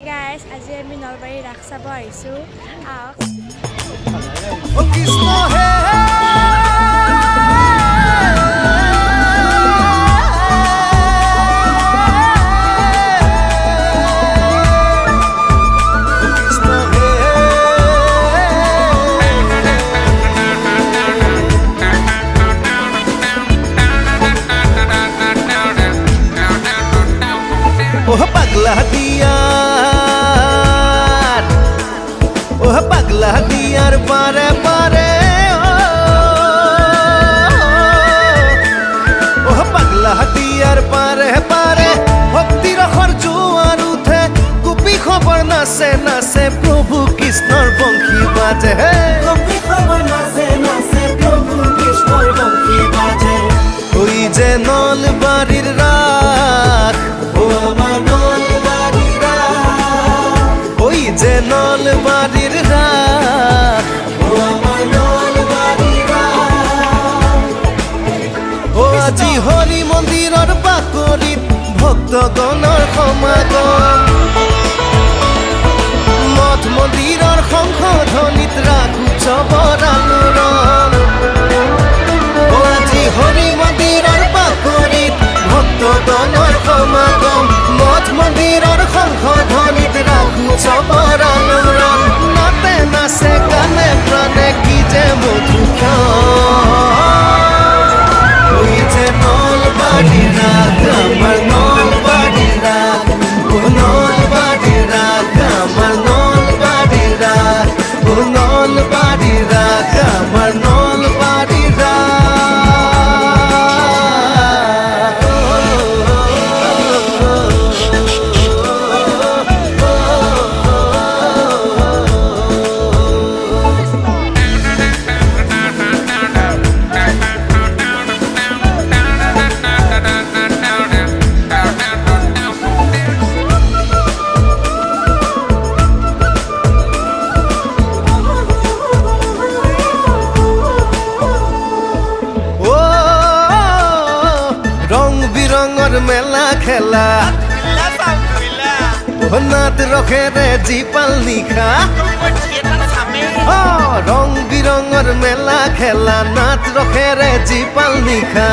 guys আজি আমি নলবাৰী ৰাস চাব আহিছোঁ আহক পাগলা দিয়ার পারে পারে ও পাগলা দিয়ার পারে পারে ভক্তির হর জোয়ার উঠে গোপী খবর নাচে নাচে প্রভু কৃষ্ণর বংশী বাজে গোপী খবর নাচে নাচে প্রভু কৃষ্ণর বংশী বাজে ওই যে নলবাড়ির রাত ও আমার নলবাড়ির রাত ওই যে নলবাড়ির রাত ও আমার নলবাড়ির রাত ও আজি হরি মন্দিৰৰ বাকৰিত ভক্তগণৰ সমাগম মঠ মন্দিৰৰ শংখ ধ্বনিত ৰাস উৎসৱৰ আলোড়ন ও আজি হৰি মন্দিৰৰ বাকৰিত ভক্তগণৰ সমাগম মঠ মন্দিৰৰ শংখ ধ্বনিত ৰাস উৎসৱৰ আলোড়ন নাতে নাচে গানে প্ৰাণে কি যে মধুক্ষণ ওই যে নলবাড়ির রাত আমার নলবাড়ির রাত ও নলবাড়ির রাত আমার নলবাড়ির রাত ও নলবাড়ির রাত আমার নলবাড়ির মেলা খেলা নাত রখেরে জিপাল নিখা রং বিরঙর মেলা খেলা নাত রখেরে জিপাল নিখা